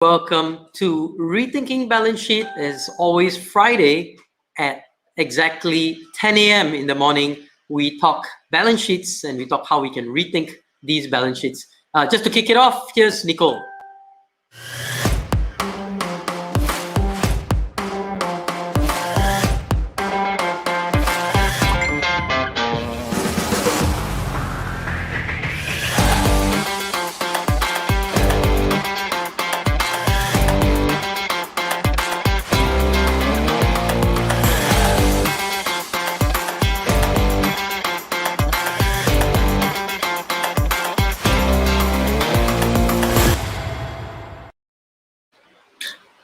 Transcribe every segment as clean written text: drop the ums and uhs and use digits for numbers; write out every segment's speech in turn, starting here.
Welcome to Rethinking Balance Sheet. As always, Friday at exactly 10 a.m. in the morning, we talk balance sheets and we talk how we can rethink these balance sheets. Just to kick it off, here's Necole.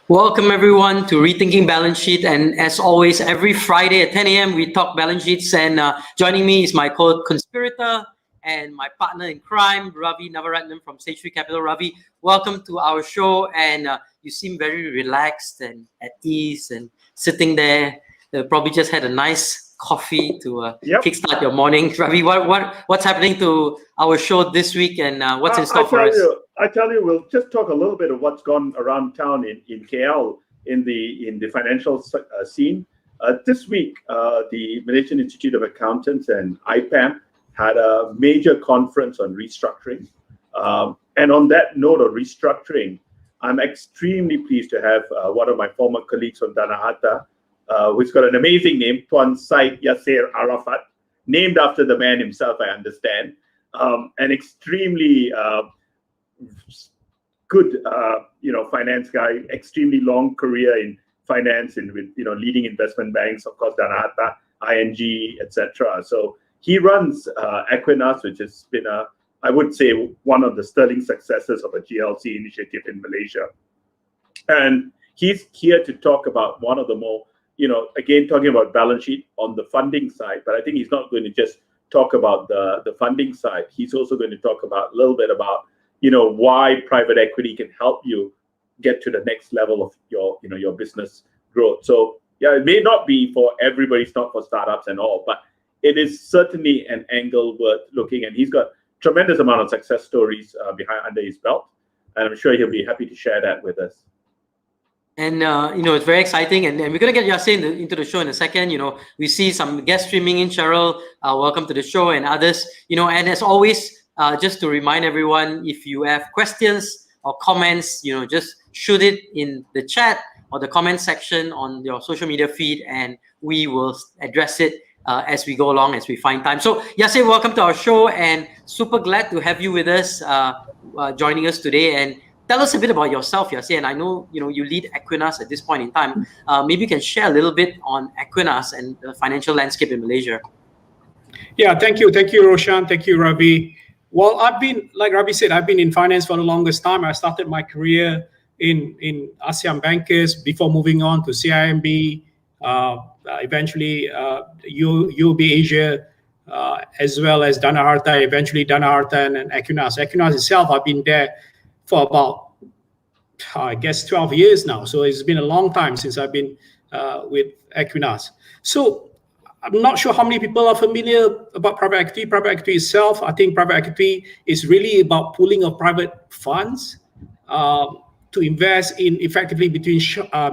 Welcome everyone to Rethinking Balance Sheet, and as always, every Friday at 10 a.m. we talk balance sheets. And joining me is my co-conspirator and my partner in crime, Ravi from Sage 3 Capital. Ravi, welcome to our show, and you seem very relaxed and at ease and sitting there. Probably just had a nice coffee to kickstart your morning. Ravi, what's happening to our show this week, and what's in store for us? I tell you, we'll just talk a little bit of what's gone around town in KL in the financial scene. This week, the Malaysian Institute of Accountants and IPAM had a major conference on restructuring. And on that note of restructuring, I'm extremely pleased to have one of my former colleagues from Tanah Harta, who's got an amazing name, Tuan Syed Yasir Arafat, named after the man himself, I understand. An extremely good, finance guy, extremely long career in finance and with, leading investment banks, of course, Tanah Harta, ING, etc. So he runs Ekuinas, which has been I would say, one of the sterling successes of a GLC initiative in Malaysia. And he's here to talk about one of the more, again, talking about balance sheet on the funding side, but I think he's not going to just talk about the funding side. He's also going to talk about a little bit about why private equity can help you get to the next level of your business growth. So yeah, it may not be for everybody, it's not for startups and all, but it is certainly an angle worth looking at. He's got tremendous amount of success stories under his belt, and I'm sure he'll be happy to share that with us. And it's very exciting, and we're gonna get Yasir into the show in a second. We see some guest streaming in. Cheryl, welcome to the show, and others. And as always, just to remind everyone, if you have questions or comments, just shoot it in the chat or the comment section on your social media feed, and we will address it as we go along, as we find time. So Yasir, welcome to our show, and super glad to have you with us, joining us today. And tell us a bit about yourself, Yasir. And I know you lead Ekuinas at this point in time. Maybe you can share a little bit on Ekuinas and the financial landscape in Malaysia. Yeah, thank you, Roshan, thank you, Ravi. Well, like Ravi said, I've been in finance for the longest time. I started my career in ASEAN Bankers before moving on to CIMB, eventually UOB Asia, as well as Tanah Harta, eventually Tanah Harta and Ekuinas. Ekuinas itself, I've been there for about, I guess, 12 years now. So it's been a long time since I've been with Ekuinas. So I'm not sure how many people are familiar about private equity. Private equity itself, I think private equity is really about pooling of private funds to invest in effectively between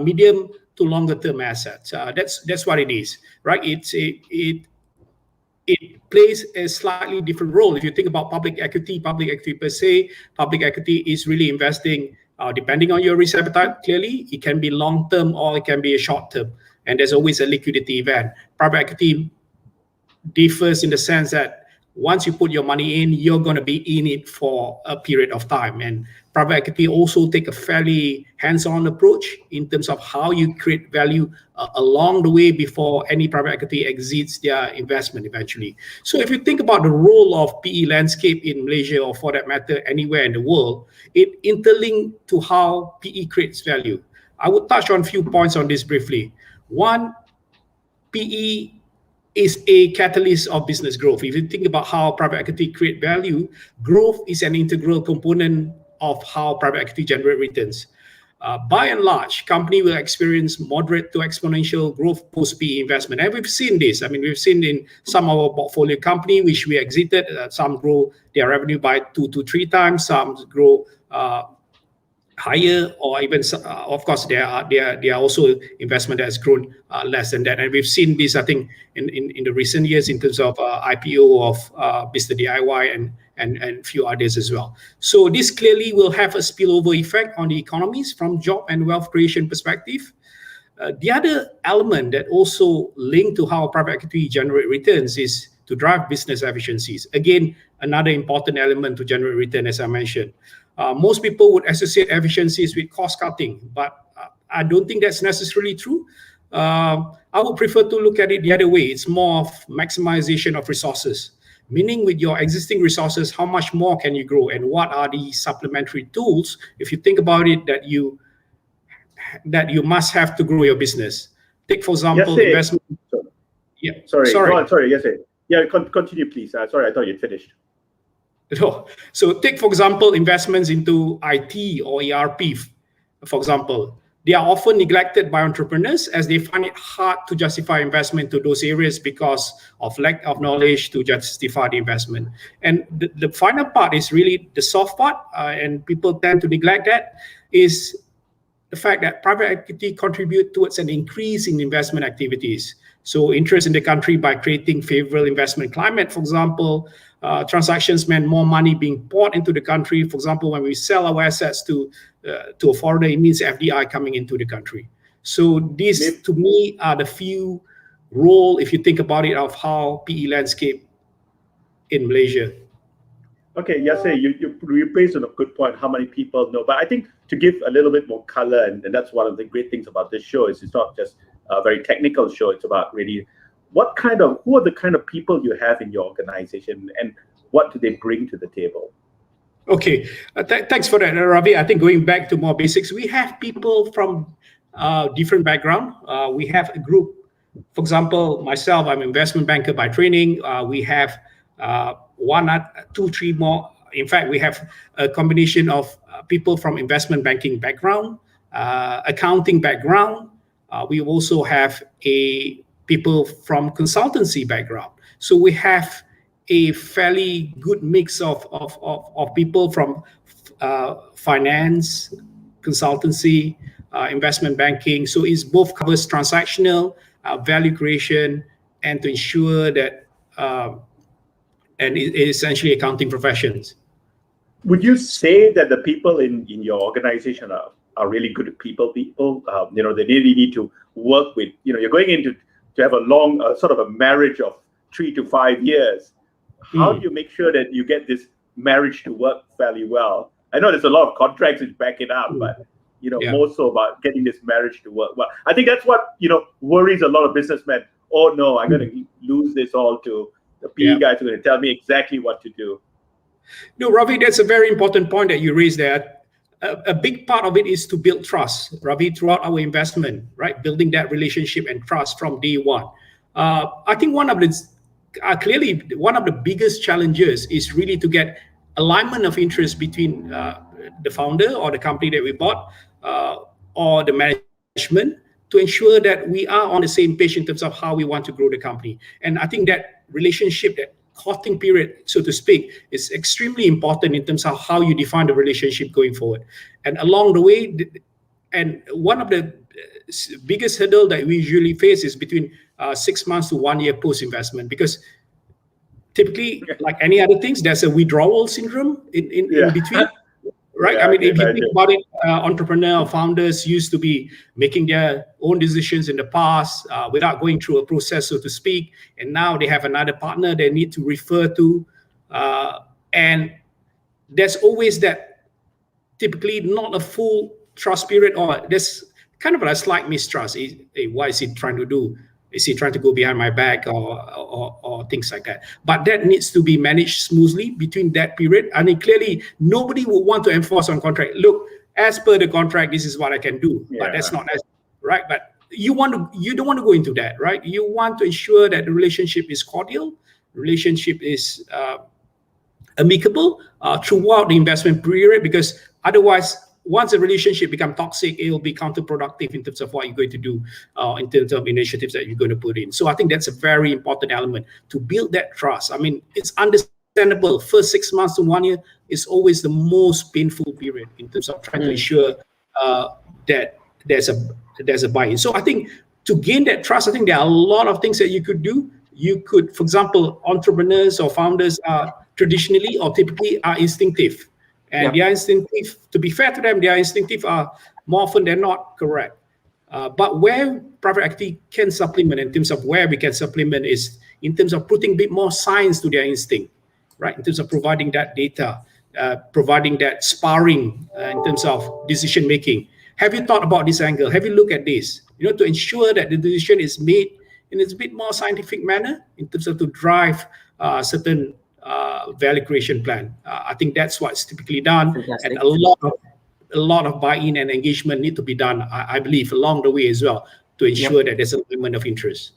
medium to longer term assets. That's what it is, right? It plays a slightly different role. If you think about public equity per se, public equity is really investing, depending on your risk appetite, clearly, it can be long term or it can be a short term. And there's always a liquidity event. Private equity differs in the sense that once you put your money in, you're going to be in it for a period of time. And private equity also take a fairly hands-on approach in terms of how you create value along the way before any private equity exits their investment eventually. So if you think about the role of PE landscape in Malaysia, or for that matter, anywhere in the world, it interlinks to how PE creates value. I would touch on a few points on this briefly. One, PE is a catalyst of business growth. If you think about how private equity create value, growth is an integral component of how private equity generate returns. By and large, company will experience moderate to exponential growth post-PE investment. And we've seen this. I mean, we've seen in some of our portfolio company, which we exited, some grow their revenue by 2 to 3 times, some grow higher, or even of course there are also investment that has grown less than that, and we've seen this, I think, in the recent years in terms of IPO of Mr. DIY and few others as well. So this clearly will have a spillover effect on the economies from job and wealth creation perspective. The other element that also linked to how private equity generate returns is to drive business efficiencies. Again, another important element to generate return, as I mentioned. Most people would associate efficiencies with cost cutting, but I don't think that's necessarily true. I would prefer to look at it the other way. It's more of maximization of resources, meaning with your existing resources, how much more can you grow, and what are the supplementary tools, if you think about it, that you must have to grow your business. Take, for example, investment. Yeah. Sorry. Go on, sorry. Yes, yeah. Continue, please. Sorry, I thought you'd finished. No. So take, for example, investments into IT or ERP, for example. They are often neglected by entrepreneurs as they find it hard to justify investment to those areas because of lack of knowledge to justify the investment. And the final part is really the soft part, and people tend to neglect that, is the fact that private equity contribute towards an increase in investment activities. So interest in the country by creating favorable investment climate, for example, transactions meant more money being poured into the country. For example, when we sell our assets to a foreigner, it means FDI coming into the country. So these, to me, are the few role, if you think about it, of how PE landscape in Malaysia. Okay, Yasir, you raised on a good point, how many people know. But I think to give a little bit more color, and that's one of the great things about this show, is it's not just a very technical show. It's about really who are the kind of people you have in your organization, and what do they bring to the table? Okay, thanks for that, Ravi. I think going back to more basics, we have people from different background. We have a group, for example, myself, I'm an investment banker by training. We have two, three more. In fact, we have a combination of people from investment banking background, accounting background. We also have people from consultancy background. So we have a fairly good mix of people from finance, consultancy, investment banking. So it both covers transactional, value creation, and to ensure that, and essentially accounting professions. Would you say that the people in your organization are really good people? They really need to work with, you're going into to have a long sort of a marriage of 3 to 5 years. How do you make sure that you get this marriage to work fairly well? I know there's a lot of contracts which back it up, but more so about getting this marriage to work well. I think that's what worries a lot of businessmen. Oh no, I'm going to lose this all to the PE guys who are going to tell me exactly what to do. No, Ravi, that's a very important point that you raised there. A big part of it is to build trust, Ravi, throughout our investment, right? Building that relationship and trust from day one. I think one of the biggest challenges is really to get alignment of interest between the founder or the company that we bought or the management, to ensure that we are on the same page in terms of how we want to grow the company. And I think that relationship, that courting period, so to speak, is extremely important in terms of how you define the relationship going forward. And along the way, and one of the biggest hurdle that we usually face is between 6 months to 1 year post-investment, because typically, like any other things, there's a withdrawal syndrome in between. Right. I mean, if you think about it, entrepreneur founders used to be making their own decisions in the past without going through a process, so to speak. And now they have another partner they need to refer to. And there's always that, typically not a full trust period, or there's kind of a slight mistrust. What is he trying to do? Is he trying to go behind my back or things like that? But that needs to be managed smoothly between that period. I mean, clearly, nobody would want to enforce on contract. Look, as per the contract, this is what I can do. Yeah. But that's not right. But you don't want to go into that, right? You want to ensure that the relationship is cordial, relationship is amicable throughout the investment period, because otherwise, once a relationship becomes toxic, it will be counterproductive in terms of what you're going to do, in terms of initiatives that you're going to put in. So I think that's a very important element to build that trust. I mean, it's understandable. First 6 months to 1 year is always the most painful period in terms of trying to ensure that there's a buy-in. So I think to gain that trust, I think there are a lot of things that you could do. You could, for example, entrepreneurs or founders are traditionally or typically are instinctive. And they are instinctive, to be fair to them, their instinctive are more often than not correct. But where private equity can supplement, in terms of where we can supplement, is in terms of putting a bit more science to their instinct, right? In terms of providing that data, providing that sparring in terms of decision making. Have you thought about this angle? Have you looked at this? To ensure that the decision is made in a bit more scientific manner in terms of to drive certain value creation plan. I think that's what's typically done. Fantastic. And a lot of buy-in and engagement need to be done, I believe, along the way as well, to ensure that there's an alignment of interest.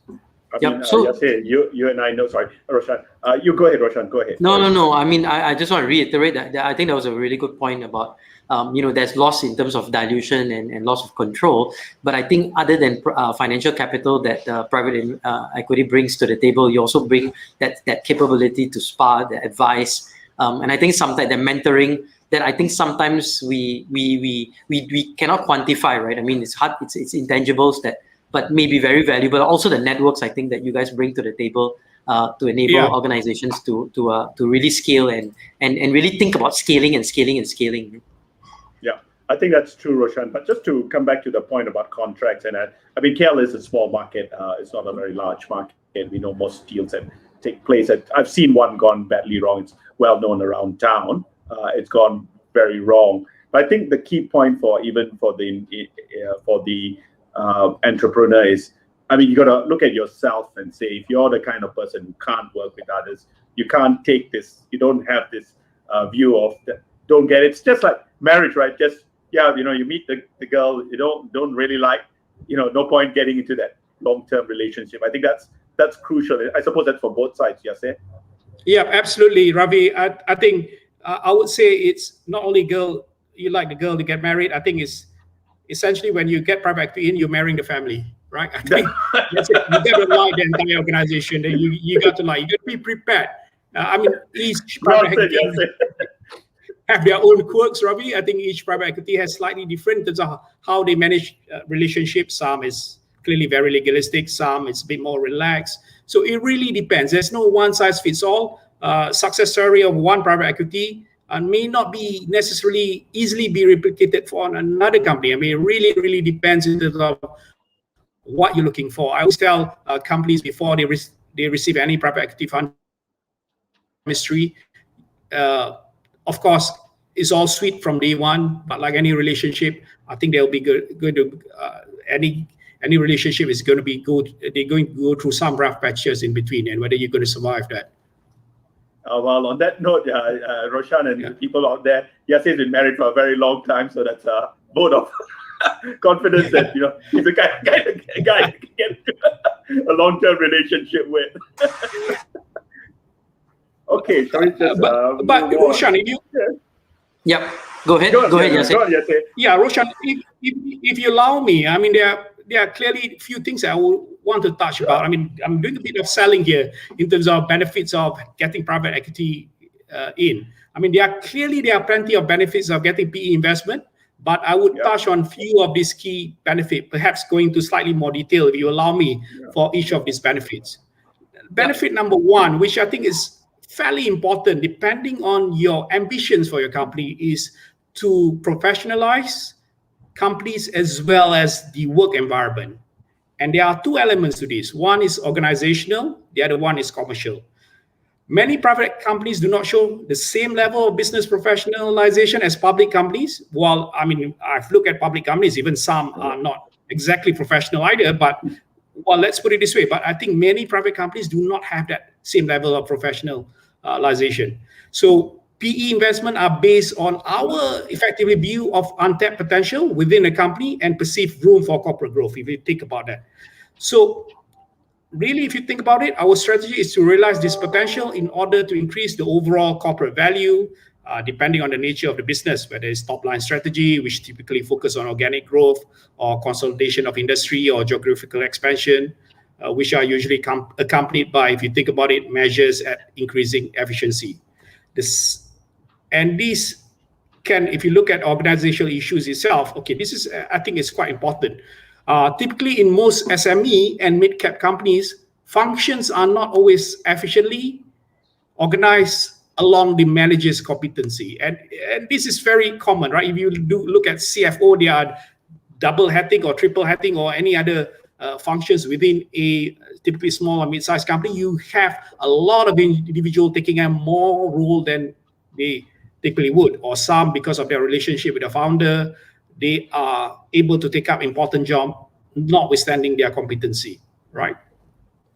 Yasir, you and I know. Sorry, Roshan. You go ahead, Roshan. Go ahead. No. I mean, I just want to reiterate that I think that was a really good point about there's loss in terms of dilution and loss of control. But I think other than financial capital that private equity brings to the table, you also bring that capability to spar, the advice, and I think sometimes the mentoring that I think sometimes we cannot quantify, right? I mean, it's hard, it's intangibles but may be very valuable. Also the networks I think that you guys bring to the table to enable organizations to really scale and really think about scaling. Yeah, I think that's true, Roshan. But just to come back to the point about contracts, and I mean, KL is a small market. It's not a very large market. We know most deals that take place. I've seen one gone badly wrong. It's well known around town. It's gone very wrong. But I think the key point for the entrepreneur is, I mean, you got to look at yourself and say, if you're the kind of person who can't work with others, you can't take this, you don't have this view of don't get it. It's just like marriage, right? Just, you meet the girl you don't really like, no point getting into that long-term relationship. I think that's crucial. I suppose that's for both sides, Yasir. Yeah, absolutely, Ravi. I think I would say it's not only you like the girl to get married. I think it's essentially when you get private equity in, you're marrying the family, right? I think that's it. You got to like the entire organization. Then you got to be prepared. I mean, each private equity have their own quirks, Ravi. I think each private equity has slightly different in terms of how they manage relationships. Some is clearly very legalistic. Some is a bit more relaxed. So it really depends. There's no one size fits all. Success story of one private equity and may not be necessarily easily be replicated for another company. I mean, it really, really depends in terms of what you're looking for. I always tell companies before they receive any private equity fund chemistry, of course, it's all sweet from day one, but like any relationship, I think they'll be good to any relationship is going to be good. They're going to go through some rough patches in between, and whether you're going to survive that. Well, on that note, Roshan and people out there, Yasir's been married for a very long time, so that's a vote of confidence that he's the guy to get a long-term relationship with. Okay, sorry. But Roshan, if you go ahead, Yasir. Yeah, Roshan, if you allow me, I mean there are clearly a few things I would want to touch about. I mean, I'm doing a bit of selling here in terms of benefits of getting private equity in. I mean, there are plenty of benefits of getting PE investment, but I would touch on few of these key benefits, perhaps going into slightly more detail if you allow me for each of these benefits. Benefit number one, which I think is fairly important depending on your ambitions for your company, is to professionalize companies as well as the work environment. And there are two elements to this. One is organizational, the other one is commercial. Many private companies do not show the same level of business professionalization as public companies. Well, I mean, I've looked at public companies, even some are not exactly professional either, but well, let's put it this way. But I think many private companies do not have that same level of professionalization. So PE investment are based on our effectively view of untapped potential within a company and perceived room for corporate growth, if you think about that. So really, if you think about it, our strategy is to realize this potential in order to increase the overall corporate value, depending on the nature of the business, whether it's top-line strategy, which typically focus on organic growth, or consolidation of industry or geographical expansion, which are usually accompanied by, if you think about it, measures at increasing efficiency. This and these can, if you look at organizational issues itself, okay, this is, I think it's quite important. Typically in most SME and mid-cap companies, functions are not always efficiently organized along the manager's competency. And this is very common, right? If you do look at CFO, they are double hatting or triple hatting or any other functions within a typically small or mid-sized company. You have a lot of individuals taking a more role than they typically would, or some, because of their relationship with the founder, they are able to take up important job, notwithstanding their competency, right?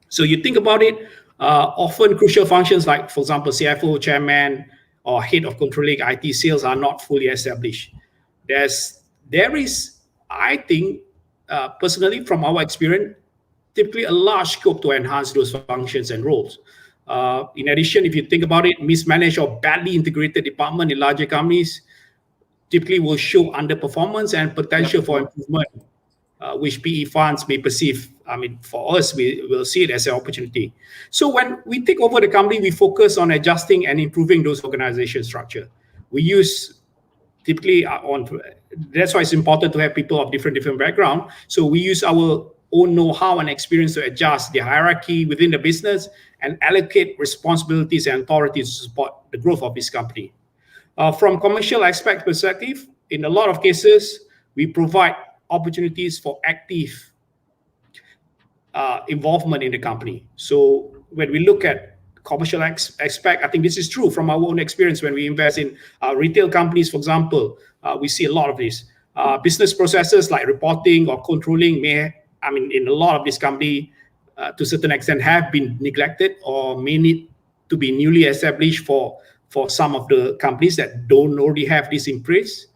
So you think about it, often crucial functions like, for example, CFO, chairman, or head of controlling IT sales are not fully established. There is, I think, personally, from our experience, typically a large scope to enhance those functions and roles. In addition, if you think about it, mismanaged or badly integrated department in larger companies typically will show underperformance and potential for improvement, which PE funds may perceive. I mean, for us, we will see it as an opportunity. So when we take over the company, we focus on adjusting and improving those organization structure. We use typically that's why it's important to have people of different background. So we use our own know-how and experience to adjust the hierarchy within the business and allocate responsibilities and authorities to support the growth of this company. From commercial aspect perspective, in a lot of cases, we provide opportunities for active involvement in the company. So when we look at commercial aspect, I think this is true from our own experience when we invest in retail companies, for example. We see a lot of this. Business processes like reporting or controlling in a lot of this company, to a certain extent, have been neglected or may need to be newly established for some of the companies that don't already have this in place.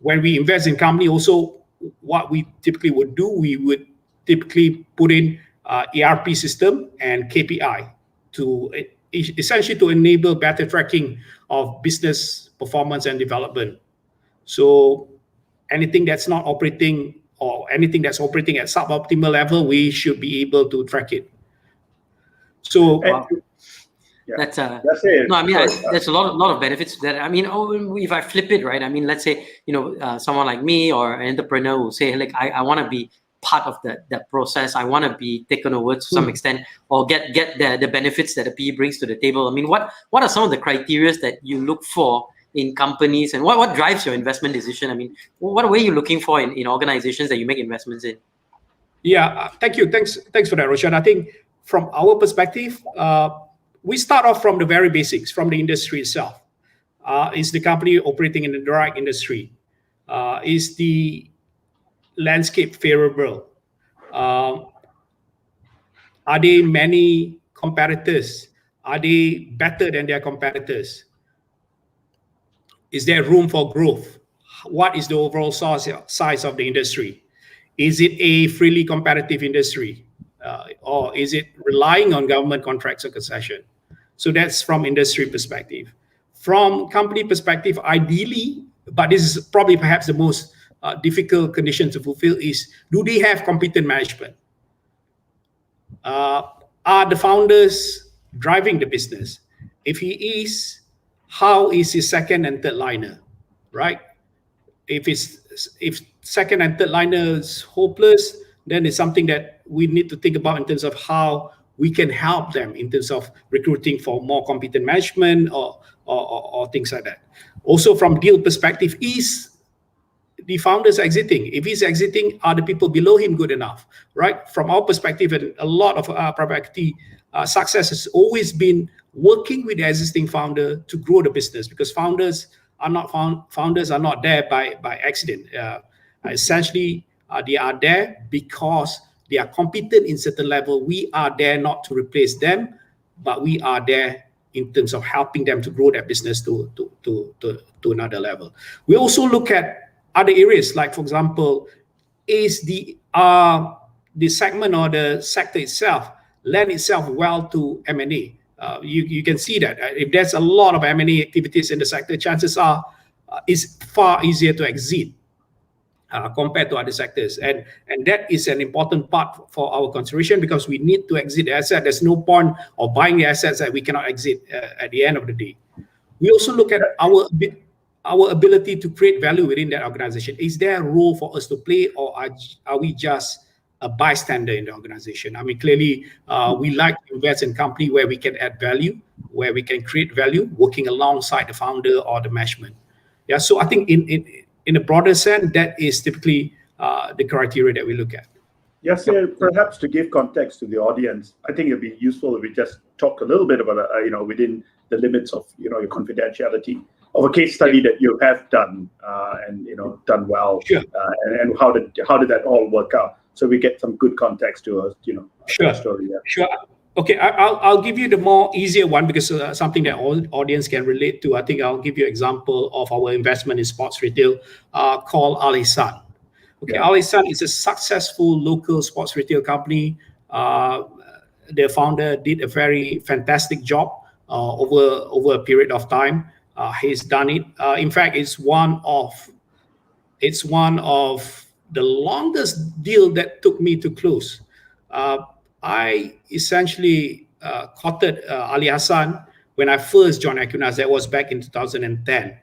When we invest in company, also what we typically would do, we would typically put in ERP system and KPI to essentially to enable better tracking of business performance and development. So anything that's not operating or anything that's operating at suboptimal level, we should be able to track it. So that's it. No, I mean, there's a lot of benefits to that. I mean, if I flip it, right? I mean, let's say, someone like me or an entrepreneur will say, like, I want to be part of that process. I want to be taken over to some extent, or get the benefits that the PE brings to the table. I mean, what are some of the criteria that you look for in companies, and what drives your investment decision? I mean, what were you looking for in organizations that you make investments in? Yeah, thank you. Thanks for that, Roshan. I think from our perspective, we start off from the very basics, from the industry itself. Is the company operating in the direct industry? Is the landscape favorable? Are there many competitors? Are they better than their competitors? Is there room for growth? What is the overall size of the industry? Is it a freely competitive industry? Or is it relying on government contracts or concession? So that's from industry perspective. From company perspective, ideally, but this is probably perhaps the most difficult condition to fulfill, is, do they have competent management? Are the founders driving the business? If he is, how is his second and third liner, right? If second and third liner is hopeless, then it's something that we need to think about in terms of how we can help them in terms of recruiting for more competent management or things like that. Also, from deal perspective, is the founders exiting? If he's exiting, are the people below him good enough, right? From our perspective, and a lot of private equity success has always been working with the existing founder to grow the business, because founders are not there by accident. Essentially, they are there because they are competent in certain level. We are there not to replace them, but we are there in terms of helping them to grow their business to another level. We also look at other areas, like, for example, is the segment or the sector itself lend itself well to M&A. You can see that if there's a lot of M&A activities in the sector, chances are it's far easier to exit compared to other sectors. And that is an important part for our consideration, because we need to exit the asset. There's no point of buying the assets that we cannot exit at the end of the day. We also look at our ability to create value within that organization. Is there a role for us to play, or are we just a bystander in the organization? I mean, clearly, we like to invest in company where we can add value, where we can create value, working alongside the founder or the management. Yeah, so I think in a broader sense, that is typically the criteria that we look at. Yes, perhaps to give context to the audience, I think it'd be useful if we just talk a little bit about, within the limits of, your confidentiality, of a case study that you have done and done well. Sure. And how did that all work out? So we get some good context to us, sure. Story. Yeah. Sure. Okay, I'll give you the more easier one, because something that all audience can relate to. I think I'll give you an example of our investment in sports retail called Al Ihsan. Okay, Al Ihsan is a successful local sports retail company. The founder did a very fantastic job over a period of time. He's done it. In fact, it's one of the longest deal that took me to close. I essentially courted Ali Hassan when I first joined Ekuinas. That was back in 2010,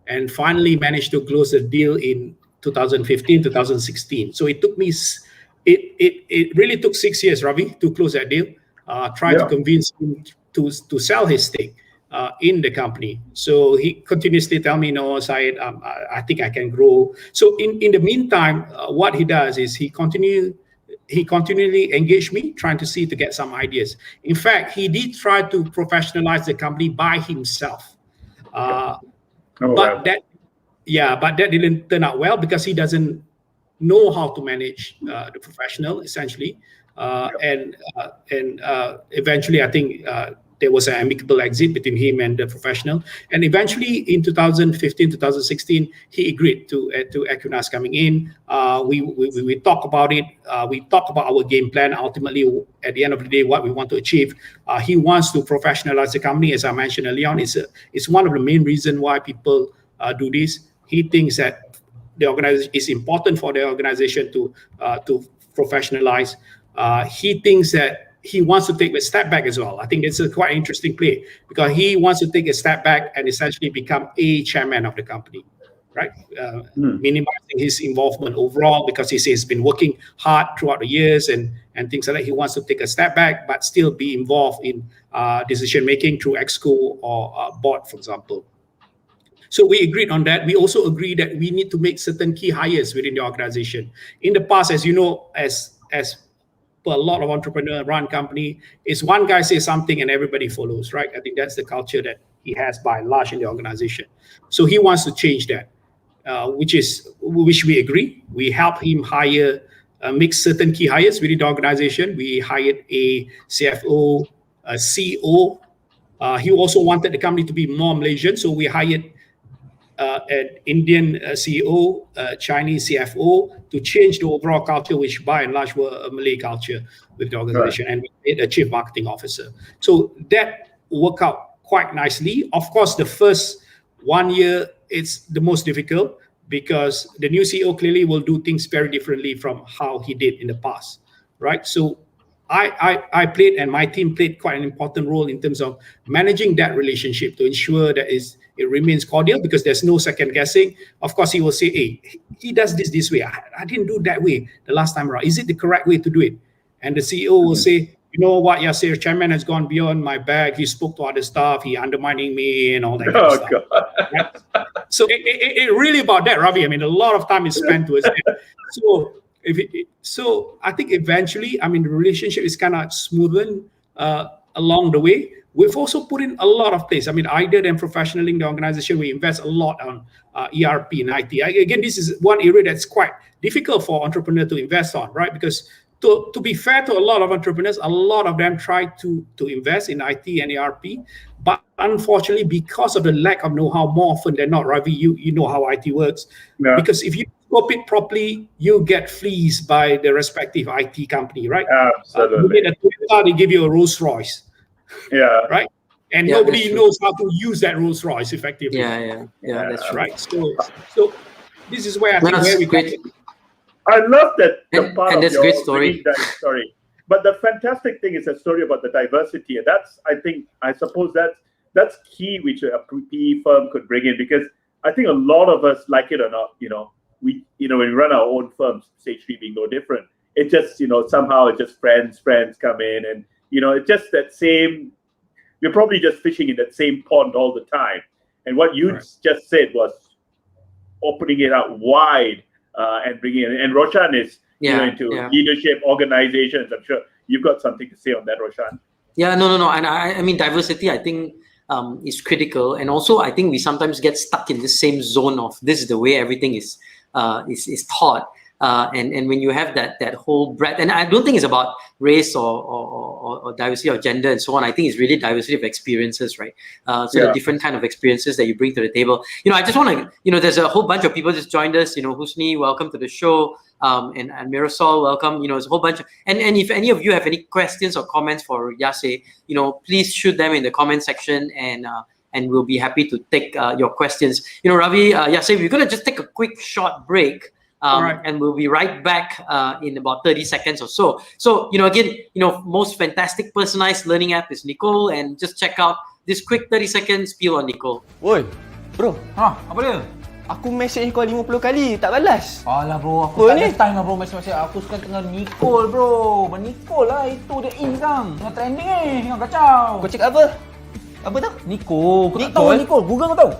and finally managed to close the deal in 2015, 2016. So it took me, it really took 6 years, Ravi, to close that deal. Trying to convince him to sell his stake in the company. So he continuously tell me, no, Syed, I think I can grow. So in the meantime, what he does is he continually engaged me, trying to get some ideas. In fact, he did try to professionalize the company by himself. But that didn't turn out well, because he doesn't know how to manage the professional, essentially. And eventually, I think there was an amicable exit between him and the professional. And eventually, in 2015, 2016, he agreed to Ekuinas coming in. We talk about it. We talk about our game plan. Ultimately, at the end of the day, what we want to achieve. He wants to professionalize the company, as I mentioned earlier on. It's one of the main reasons why people do this. He thinks that the organization is important for the organization to professionalize. He thinks that he wants to take a step back as well. I think it's a quite interesting play, because he wants to take a step back and essentially become a chairman of the company, right? Minimizing his involvement overall, because he says he's been working hard throughout the years and things like that. He wants to take a step back, but still be involved in decision making through Exco or board, for example. So we agreed on that. We also agreed that we need to make certain key hires within the organization. In the past, as you know, as a lot of entrepreneur-run company, is one guy says something and everybody follows, right? I think that's the culture that he has by and large in the organization. So he wants to change that, which we agree. We help him hire, make certain key hires within the organization. We hired a CFO, a CEO. He also wanted the company to be more Malaysian, so we hired an Indian CEO, Chinese CFO, to change the overall culture, which by and large were a Malay culture with the organization, and we made a chief marketing officer. So that worked out quite nicely. Of course, the first 1 year, it's the most difficult, because the new CEO clearly will do things very differently from how he did in the past, right? So I played, and my team played quite an important role in terms of managing that relationship to ensure that it remains cordial, because there's no second guessing. Of course, he will say, hey, he does this way. I didn't do that way the last time around. Is it the correct way to do it? And the CEO will say, you know what, Yasir, chairman has gone beyond my bag. He spoke to other staff. He undermining me and all that kind of stuff. Right? So it really about that, Ravi. I mean, a lot of time is spent towards it. So I think eventually, I mean, the relationship is kind of smoothened along the way. We've also put in a lot of place. I mean, either than professionaling the organization, we invest a lot on ERP and IT. Again, this is one area that's quite difficult for entrepreneurs to invest on, right? Because to be fair to a lot of entrepreneurs, a lot of them try to invest in IT and ERP, but unfortunately, because of the lack of know-how, more often than not, Ravi, you know how IT works. Yeah. Because if you scope it properly, you get fleeced by the respective IT company, right? Absolutely. You get a Toyota, they give you a Rolls Royce. Yeah. Right. And nobody knows how to use that Rolls Royce effectively. Yeah, that's true. Right. this is where I think That's where we great. I love that the And- part and of that's your great story. story. But the fantastic thing is a story about the diversity, and that's I suppose that's key, which a PE firm could bring in, because I think a lot of us, like it or not, we when we run our own firms, Stage 3 being no different. It just somehow it's just friends come in, and it's just that same. You're probably just fishing in that same pond all the time. And what you Right. just said was opening it out wide and bringing it in. And Roshan is into leadership, organizations. I'm sure you've got something to say on that, Roshan. Yeah, no. And I mean, diversity, I think, is critical. And also, I think we sometimes get stuck in the same zone of this is the way everything is taught. And when you have that whole breadth, and I don't think it's about race or diversity or gender and so on. I think it's really diversity of experiences, right? The different kind of experiences that you bring to the table. I just want to, there's a whole bunch of people just joined us. Husni, welcome to the show. And Mirasol, welcome. There's a whole bunch of, and if any of you have any questions or comments for Yasir, please shoot them in the comment section, and we'll be happy to take your questions. Ravi, Yasir, we're going to just take a quick short break. Right. And we'll be right back in about 30 seconds or so. So, again, most fantastic personalized learning app is Necole, and just check out this quick 30 second spiel on Necole. Woi, bro. Apa dia? Aku message kau 50 kali, tak balas. Alah bro, aku tak ada time lah bro message. Aku sekarang tengah Necole bro. Necole lah, itu dia in sekarang. Tengah trending tengah kacau. Kau cakap apa? Apa tu? Necole, kau tak tahu Necole? Google kau tahu?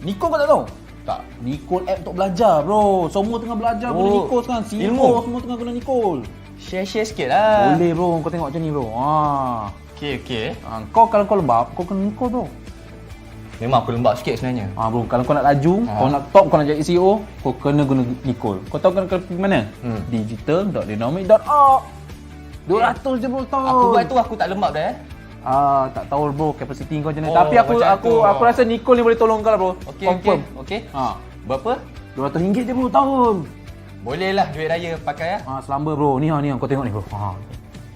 Necole kau tak tahu? Tak, Necole app untuk belajar bro. Semua tengah belajar guna Necole sekarang. Ilmu semua tengah guna Necole. Share sikit lah. Boleh bro, kau tengok macam ni bro. Okay. Kau kalau kau lembab, kau kena Necole bro. Memang aku lembab sikit sebenarnya. Bro, kalau kau nak laju, kau nak top, kau nak jadi CEO, kau kena guna Necole. Kau tahu kena pergi mana? Digital.dynamic.org. 200 je bro tahun. Aku buat tu aku tak lembab dah. Tak tahu bro capacity kau macam mana. Tapi aku rasa Necole ni boleh tolong kau lah bro. Confirm. Okay. Berapa? RM200 je bro tahun. Boleh lah duit raya pakai Selamba bro. Ni kau tengok ni bro.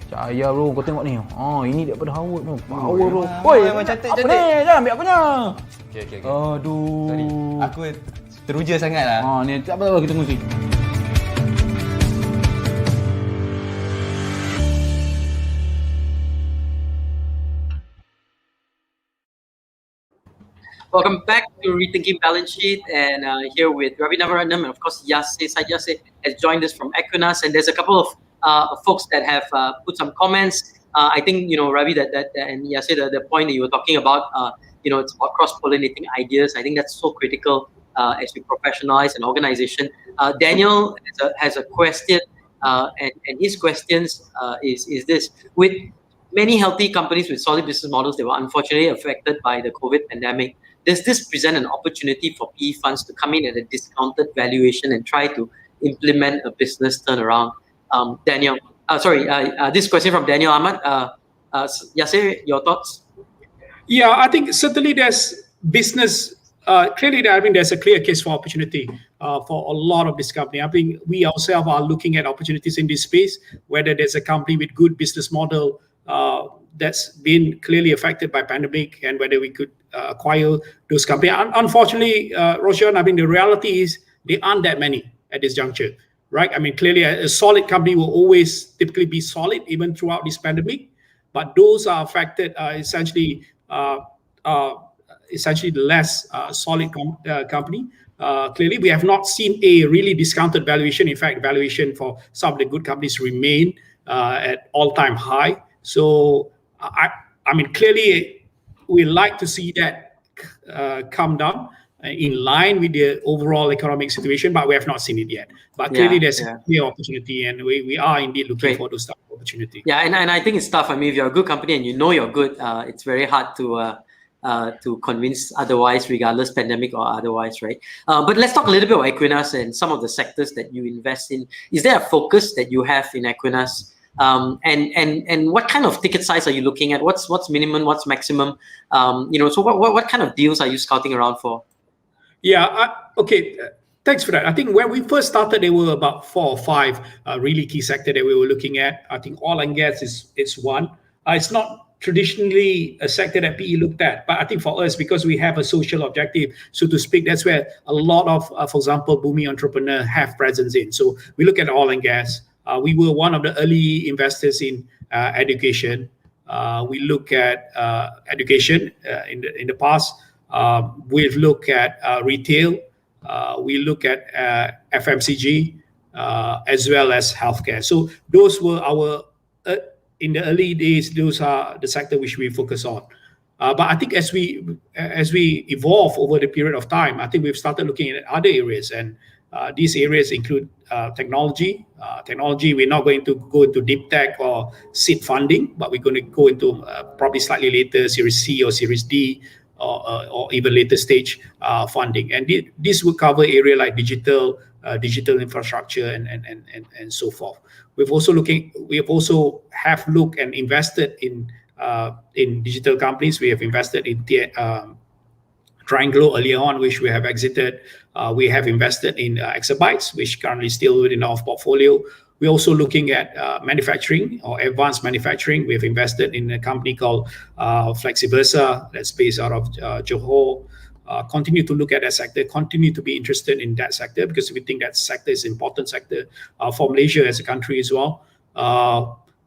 Percaya bro, kau tengok ni. Ini daripada Howard bro. Power bro. Woi, memang cantik. Apa ni? Jangan ambil aku punya. Okay. Aduh. Sorry. Aku teruja sangat lah. Ni tak apa kita tunggu sini. Welcome back to Rethinking Balance Sheet, and here with Ravi and of course Syed Yasir has joined us from Ekuinas, and there's a couple of folks that have put some comments. I think Ravi that and Yasir, the point that you were talking about, it's about cross-pollinating ideas. I think that's so critical as we professionalize an organization. Daniel has a question, and his questions is this: with many healthy companies with solid business models that were unfortunately affected by the COVID pandemic, does this present an opportunity for PE funds to come in at a discounted valuation and try to implement a business turnaround? Daniel, this question from Daniel Ahmad. Yasir, your thoughts? Yeah, I think certainly there's business. Clearly, there's a clear case for opportunity for a lot of this company. I think we ourselves are looking at opportunities in this space, whether there's a company with good business model that's been clearly affected by pandemic, and whether we could acquire those companies. Unfortunately, Roshan, I mean, the reality is there aren't that many at this juncture, right? I mean, clearly a solid company will always typically be solid even throughout this pandemic, but those are affected essentially the less solid company. Clearly, we have not seen a really discounted valuation. In fact, valuation for some of the good companies remain at all-time high. So, I mean, clearly, we like to see that come down in line with the overall economic situation, but we have not seen it yet. But clearly, there's a clear opportunity, and we are indeed looking for those type of opportunity. Yeah, and I think it's tough. I mean, if you're a good company and you're good, it's very hard to convince otherwise, regardless pandemic or otherwise, right? But let's talk a little bit about Ekuinas and some of the sectors that you invest in. Is there a focus that you have in Ekuinas? And what kind of ticket size are you looking at? What's minimum? What's maximum? So what kind of deals are you scouting around for? Yeah. Okay. Thanks for that. I think when we first started, there were about 4 or 5 really key sectors that we were looking at. I think oil and gas is one. It's not traditionally a sector that PE looked at. But I think for us, because we have a social objective, so to speak, that's where a lot of, for example, Bumi Entrepreneur have presence in. So we look at oil and gas. We were one of the early investors in education. We look at education in the past. We've looked at retail. We look at FMCG as well as healthcare. So those were our in the early days. Those are the sector which we focus on. But I think as we evolve over the period of time, I think we've started looking at other areas, and these areas include technology. Technology, we're not going to go into deep tech or seed funding, but we're going to go into probably slightly later Series C or Series D, or even later stage funding. And this will cover area like digital infrastructure and so forth. We have also looked and invested in digital companies. We have invested in Triangle earlier on, which we have exited. We have invested in Exabytes, which currently still within our portfolio. We're also looking at manufacturing or advanced manufacturing. We have invested in a company called Flexiversa that's based out of Johor. Continue to look at that sector, continue to be interested in that sector, because we think that sector is an important sector for Malaysia as a country as well.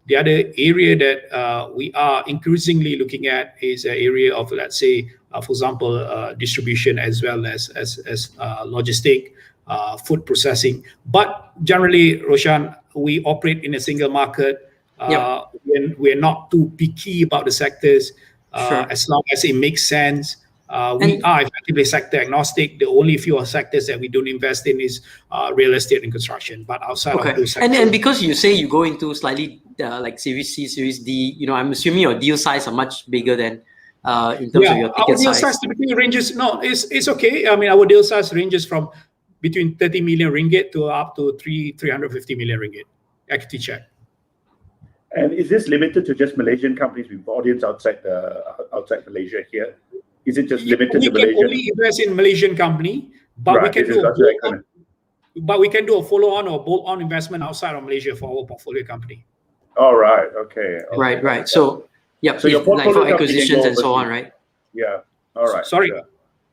The other area that we are increasingly looking at is an area of, let's say, for example, distribution as well as logistic, food processing. But generally, Roshan, we operate in a single market. We're not too picky about the sectors, as long as it makes sense. We are effectively sector agnostic. The only few sectors that we don't invest in is real estate and construction. But outside of those sectors, and because you say you go into slightly like Series C, Series D, I'm assuming your deal size are much bigger than in terms of your ticket our deal size. typically ranges. No, it's okay. I mean, our deal size ranges from between 30 million ringgit to up to 350 million ringgit equity check. And is this limited to just Malaysian companies with audience outside Malaysia here? Is it just limited to Malaysia? We can only invest in Malaysian company, but we can do a follow-on or bolt-on investment outside of Malaysia for our portfolio company. All right. Okay. Right. So so your like for portfolio acquisitions and so on, right? Yeah. All right. Sorry, Sure.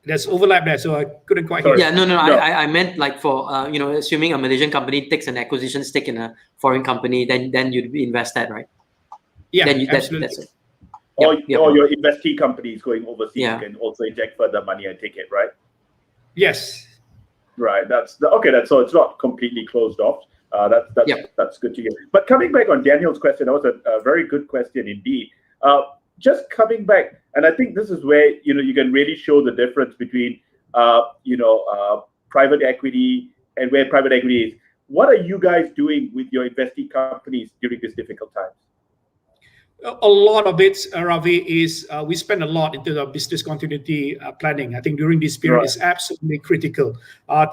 there's overlap there, so I couldn't quite hear. Yeah, no. I meant like for assuming a Malaysian company takes an acquisition stake in a foreign company, then you'd invest that, right? Yeah, then absolutely. That's it. Or your investee companies going overseas can also inject further money and take it, right? Yes. Right. So it's not completely closed off. That's good to hear. But coming back on Daniel's question, that was a very good question indeed. Just coming back, and I think this is where you can really show the difference between private equity and where private equity is. What are you guys doing with your investee companies during this difficult time? A lot of it, Ravi, is we spend a lot in terms of business continuity planning. I think during this period is absolutely critical.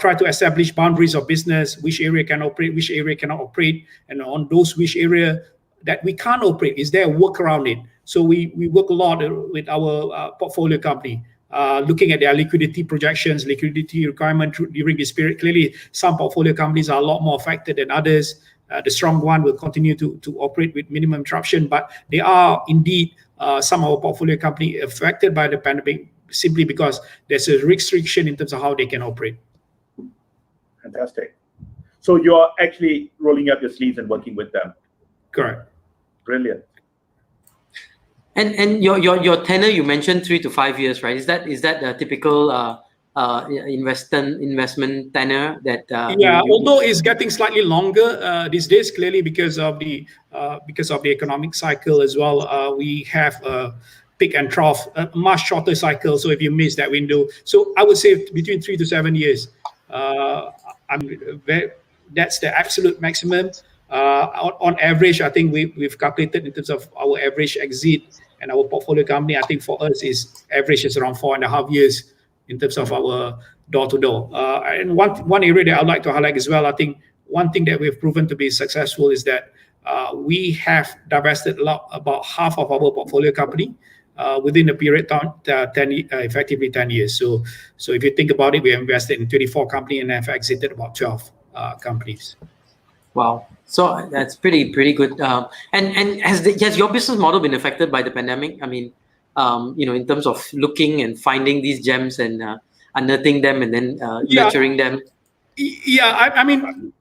Try to establish boundaries of business, which area can operate, which area cannot operate, and on those which area that we can't operate, is there a work around it? So we work a lot with our portfolio company, looking at their liquidity projections, liquidity requirement during this period. Clearly, some portfolio companies are a lot more affected than others. The strong one will continue to operate with minimum interruption, but there are indeed some of our portfolio company affected by the pandemic simply because there's a restriction in terms of how they can operate. Fantastic. So you're actually rolling up your sleeves and working with them. Correct. Brilliant. And your tenure, you mentioned 3 to 5 years, right? Is that a typical investment tenure that although it's getting slightly longer these days, clearly because of the economic cycle as well. We have a peak and trough, a much shorter cycle. So if you miss that window, so I would say between 3 to 7 years. That's the absolute maximum. On average, I think we've calculated in terms of our average exit and our portfolio company. I think for us average is around 4.5 years in terms of our door-to-door. And one area that I'd like to highlight as well, I think one thing that we've proven to be successful is that we have divested about half of our portfolio company within a period of effectively 10 years. So if you think about it, we invested in 24 companies and have exited about 12 companies. Wow. So that's pretty good. And has your business model been affected by the pandemic? I mean, in terms of looking and finding these gems and unearthing them and then Yeah. nurturing them. Yeah, I mean,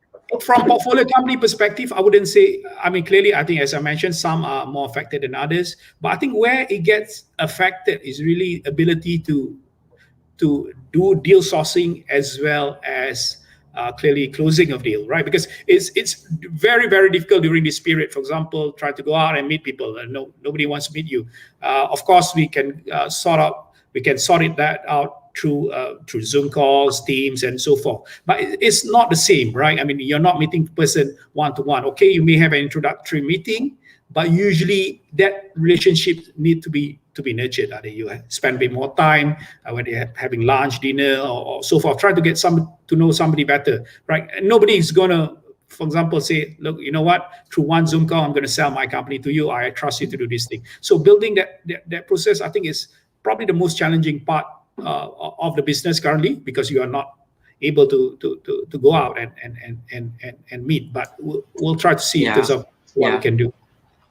from portfolio company perspective, I wouldn't say. I mean, clearly, I think as I mentioned, some are more affected than others. But I think where it gets affected is really ability to do deal sourcing as well as clearly closing of deal, right? Because it's very very difficult during this period. For example, try to go out and meet people, and nobody wants to meet you. Of course, we can sort that out through Zoom calls, Teams, and so forth. But it's not the same, right? I mean, you're not meeting person one to one. Okay, you may have an introductory meeting, but usually that relationship need to be nurtured. Either you spend a bit more time when you're having lunch, dinner, or so forth. Try to get to know somebody better, right? And nobody is gonna, for example, say, look, you know what? Through one Zoom call, I'm going to sell my company to you. I trust you to do this thing. So building that process, I think, is probably the most challenging part of the business currently, because you are not able to go out and meet. But we'll try to see in terms of what we can do.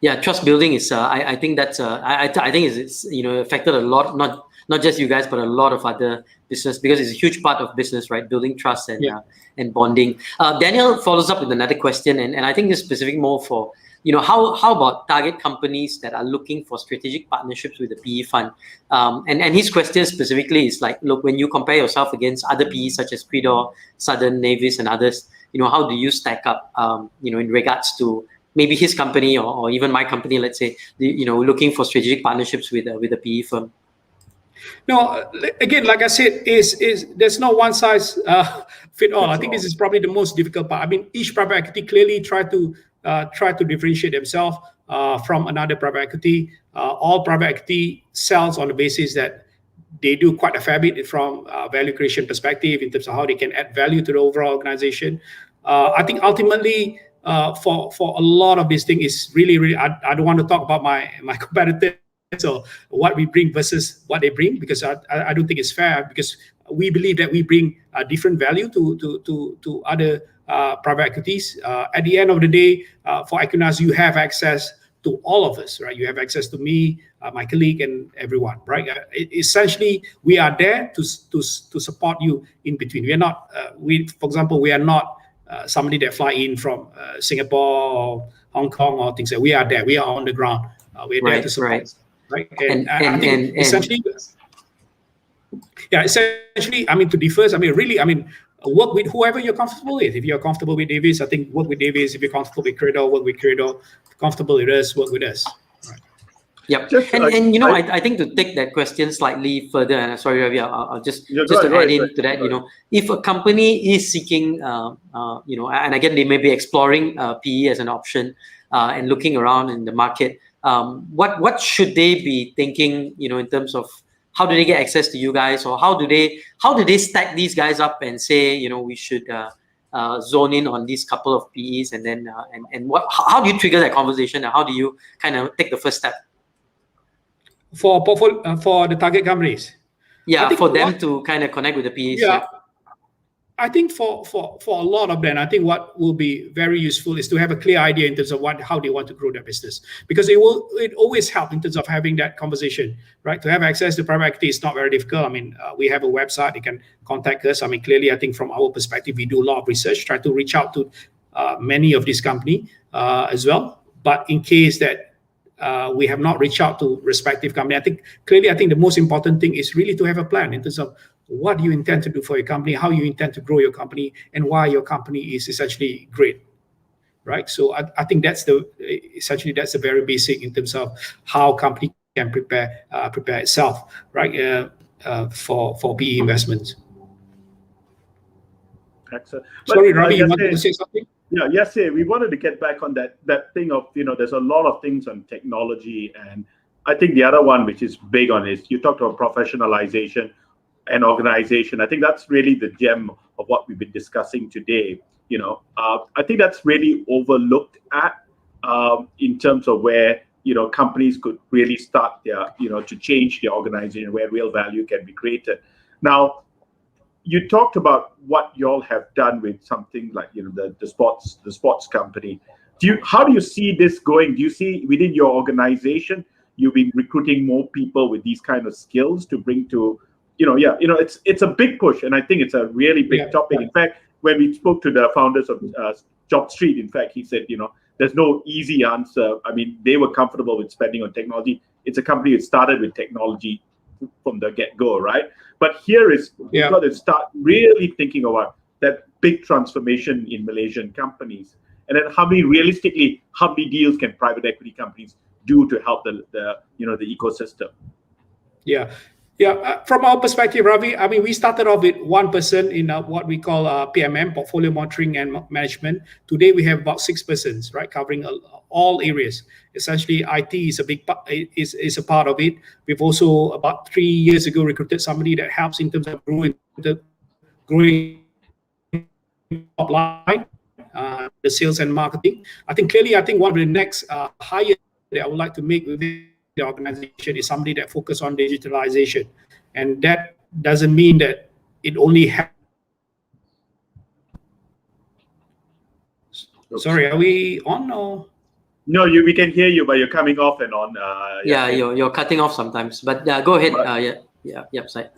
Yeah, trust building is. I think that's. I think it's affected a lot. Not just you guys, but a lot of other business, because it's a huge part of business, right? Building trust and bonding. Daniel follows up with another question, and I think this is specific more for how about target companies that are looking for strategic partnerships with the PE fund. And his question specifically is like, look, when you compare yourself against other PEs such as Quidor, Southern, Navis, and others, how do you stack up? In regards to maybe his company or even my company, let's say, looking for strategic partnerships with a PE firm. No, again, like I said, is there's no one size fit all. I think this is probably the most difficult part. I mean, each private equity clearly try to differentiate themselves from another private equity. All private equity sells on the basis that they do quite a fair bit from value creation perspective in terms of how they can add value to the overall organization. I think ultimately, for a lot of this thing is really, I don't want to talk about my competitors or what we bring versus what they bring, because I don't think it's fair, because we believe that we bring a different value to other private equities. At the end of the day, for Ekuinas, you have access to all of us, right? You have access to me, my colleague, and everyone, right? Essentially, we are there to support you in between. We are not, for example, we are not somebody that fly in from Singapore or Hong Kong or things like that. We are there. We are on the ground. We're there to support. Right? And I think essentially, I mean, to differ, work with whoever you're comfortable with. If you're comfortable with Davis, I think work with Davis. If you're comfortable with Credo, work with Credo. Comfortable with us, work with us. Right. Yep. I think to take that question slightly further, and sorry, Ravi, I'll just add into that. If a company is seeking, and again, they may be exploring PE as an option and looking around in the market, what should they be thinking, in terms of how do they get access to you guys, or how do they stack these guys up and say, we should zone in on these couple of PEs, and then how do you trigger that conversation, and how do you kind of take the first step for the target companies? For them to kind of connect with the PEs. I think for a lot of them, I think what will be very useful is to have a clear idea in terms of how they want to grow their business, because it always help in terms of having that conversation, right? To have access to private equity is not very difficult. I mean, we have a website, you can contact us. I mean, clearly, I think from our perspective, we do a lot of research, try to reach out to many of these companies as well. But in case that we have not reached out to respective company, I think the most important thing is really to have a plan in terms of what you intend to do for your company, how you intend to grow your company, and why your company is essentially great, right? So I think that's the very basic in terms of how company can prepare itself, right, for PE investments. Excellent. Sorry, Ravi, you wanted to say something? Yeah, yes, we wanted to get back on that thing of, there's a lot of things on technology, and I think the other one which is big on is, you talked about professionalization and organization. I think that's really the gem of what we've been discussing today. I think that's really overlooked at in terms of where companies could really start their to change their organization, where real value can be created. Now, you talked about what y'all have done with something like the sports company. How do you see this going? Do you see within your organization you've been recruiting more people with these kind of skills to bring to it's a big push, and I think it's a really big topic. In fact, when we spoke to the founders of Job Street, in fact, he said there's no easy answer. I mean, they were comfortable with spending on technology. It's a company that started with technology from the get-go, right? But here is we've got to start really thinking about that big transformation in Malaysian companies, and then how many deals can private equity companies do to help the ecosystem? From our perspective, Ravi, I mean, we started off with one person in what we call PMM, portfolio monitoring and management. Today, we have about 6 persons, right, covering all areas. Essentially, IT is a big is a part of it. We've also about 3 years ago recruited somebody that helps in terms of growing top line, the sales and marketing. I think one of the next hires that I would like to make within the organization is somebody that focus on digitalization, and that doesn't mean that it only Sorry, are we on or? No, we can hear you, but you're coming off and on. You're cutting off sometimes, but go ahead. Syed.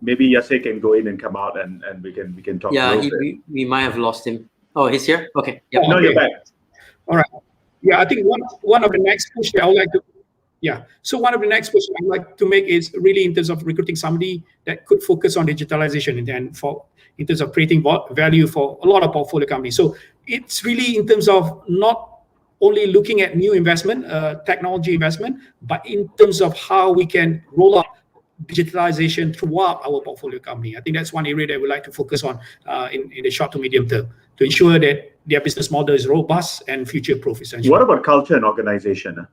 Maybe Yasir can go in and come out, and we can talk. We might have lost him. Oh, he's here. Okay. Yeah. No, you're back. All right. Yeah, I think one of the next push that I would like to. So one of the next push I'd like to make is really in terms of recruiting somebody that could focus on digitalization and in terms of creating value for a lot of portfolio companies. So it's really in terms of not only looking at new investment, technology investment, but in terms of how we can roll out digitalization throughout our portfolio company. I think that's one area that we'd like to focus on in the short to medium term to ensure that their business model is robust and future-proof, essentially. What about culture and organization?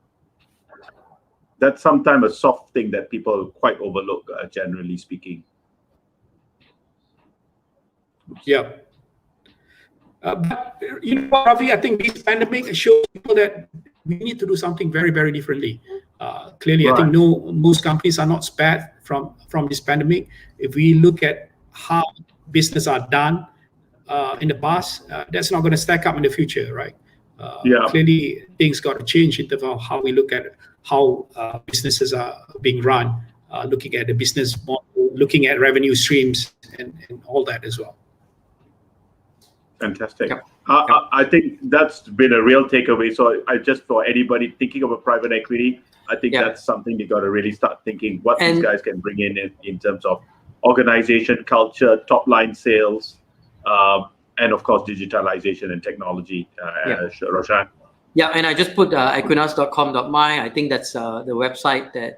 That's sometimes a soft thing that people quite overlook, generally speaking. But Ravi, I think this pandemic shows people that we need to do something very, very differently. Clearly, right. I think most companies are not spared from this pandemic. If we look at how business are done in the past, that's not going to stack up in the future, right? Clearly, things got to change in terms of how we look at how businesses are being run, looking at the business model, looking at revenue streams, and all that as well. Fantastic. I think that's been a real takeaway. So for anybody thinking of a private equity, I think that's something you got to really start thinking what these guys can bring in terms of organization, culture, top line sales, and of course digitalization and technology. Roshan. Yeah, and I just put equinas.com.my. I think that's the website that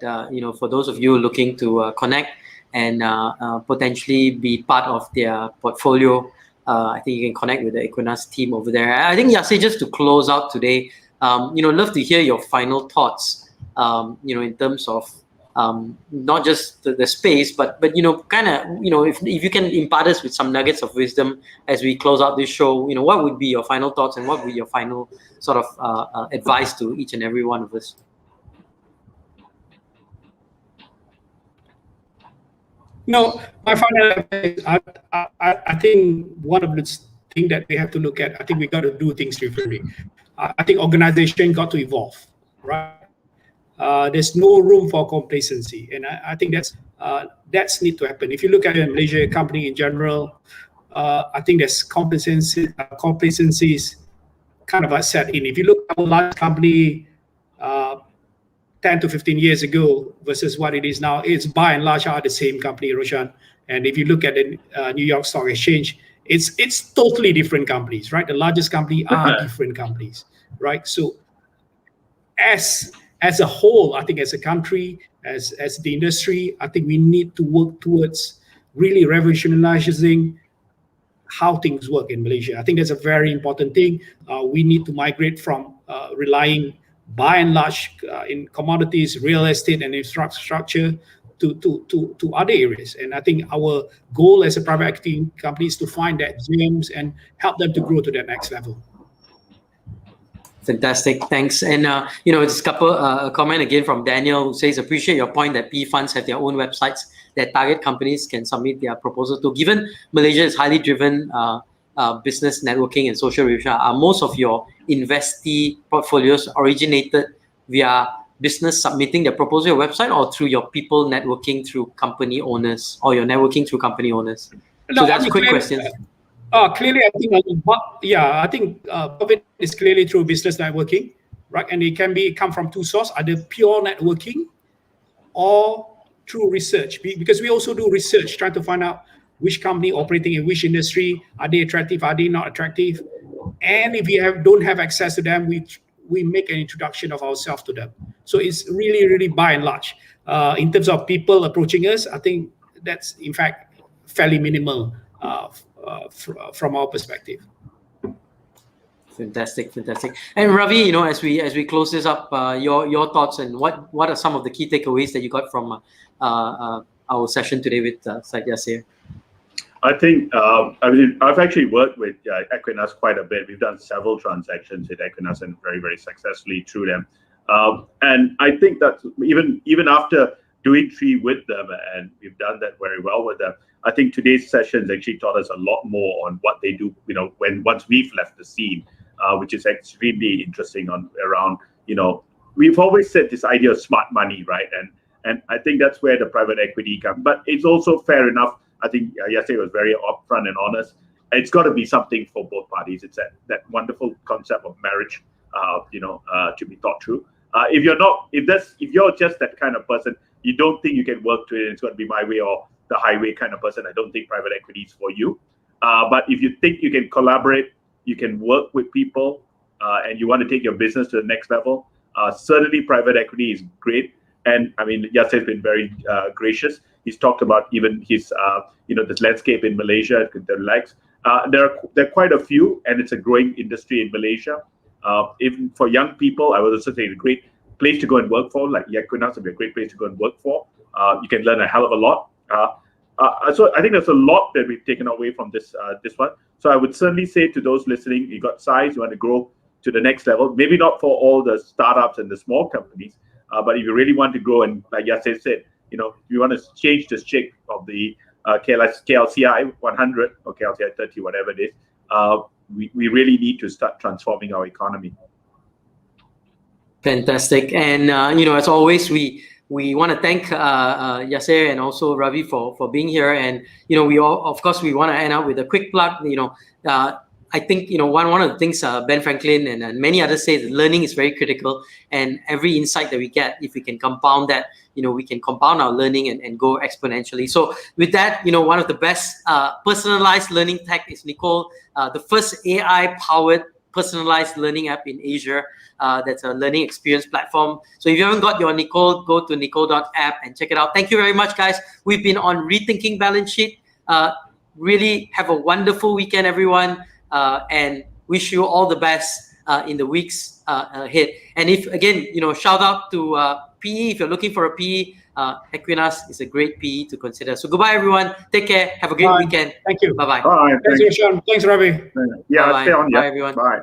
for those of you looking to connect and potentially be part of their portfolio. I think you can connect with the Ekuinas team over there. I think, Yasir, just to close out today, love to hear your final thoughts, in terms of not just the space, but kind of, if you can impart us with some nuggets of wisdom as we close out this show, what would be your final thoughts and what would be your final sort of advice to each and every one of us? No, my final advice, I think one of the things that we have to look at, I think we got to do things differently. I think organization got to evolve, right? There's no room for complacency, and I think that's need to happen. If you look at a Malaysia company in general, I think there's complacency is kind of set in. If you look at a large company 10 to 15 years ago versus what it is now, it's by and large are the same company, Roshan. And if you look at the New York Stock Exchange, it's totally different companies, right? The largest company are different companies, right? So as a whole, I think as a country, as the industry, I think we need to work towards really revolutionizing how things work in Malaysia. I think that's a very important thing. We need to migrate from relying by and large in commodities, real estate, and infrastructure to other areas. And I think our goal as a private equity company is to find that gems and help them to grow to that next level. Fantastic, thanks. And just a comment again from Daniel, who says, appreciate your point that PE funds have their own websites that target companies can submit their proposal to. Given Malaysia is highly driven business networking and social relations, are most of your investee portfolios originated via business submitting their proposal to your website, or through your people networking through company owners, or your networking through company owners? No, So that's quick questions. Clearly, I think COVID is clearly through business networking, right? And it can come from two sources, either pure networking or through research. Because we also do research, trying to find out which company operating in which industry, are they attractive, are they not attractive? And if we don't have access to them, we make an introduction of ourselves to them. So it's really, really by and large. In terms of people approaching us, I think that's in fact fairly minimal from our perspective. Fantastic. And Ravi, as we close this up, your thoughts, and what are some of the key takeaways that you got from our session today with Syed Yasir? I think I've actually worked with Ekuinas quite a bit. We've done several transactions with Ekuinas and very, very successfully through them. And I think that even after doing 3 with them, and we've done that very well with them, I think today's sessions actually taught us a lot more on what they do, once we've left the scene, which is extremely interesting around, we've always said this idea of smart money, right? And I think that's where the private equity comes. But it's also fair enough. I think Yasir was very upfront and honest. It's got to be something for both parties. It's that wonderful concept of marriage, to be thought through. If you're just that kind of person, you don't think you can work to it, it's going to be my way or the highway kind of person, I don't think private equity is for you. But if you think you can collaborate, you can work with people, and you want to take your business to the next level, certainly private equity is great. And I mean, Yasir has been very gracious. He's talked about even his, this landscape in Malaysia, the likes. There are quite a few, and it's a growing industry in Malaysia. Even for young people, I would also say it's a great place to go and work for. Like Ekuinas would be a great place to go and work for. You can learn a hell of a lot. So I think there's a lot that we've taken away from this one. So I would certainly say to those listening, you got size, you want to grow to the next level. Maybe not for all the startups and the small companies, but if you really want to grow, and like Yasir said, you want to change the shape of the KLCI 100 or KLCI 30, whatever it is, we really need to start transforming our economy. Fantastic. And, as always, we want to thank Yasir and also Ravi for being here. And, we want to end up with a quick plug. I think, one of the things Ben Franklin and many others say is learning is very critical. And every insight that we get, if we can compound that, we can compound our learning and go exponentially. So with that, one of the best personalized learning tech is Necole, the first AI-powered personalized learning app in Asia. That's a learning experience platform. So if you haven't got your Necole, go to necole.app and check it out. Thank you very much, guys. We've been on Rethinking Balance Sheet. Really have a wonderful weekend, everyone. And wish you all the best in the weeks ahead. And if, again, shout out to PE. If you're looking for a PE, Ekuinas is a great PE to consider. So goodbye, everyone. Take care. Have a great weekend. Thank you. Bye-bye. Bye. Thanks, Roshan. Thanks, Ravi. Yeah, Bye-bye. stay on. Bye, Yeah. everyone. Bye.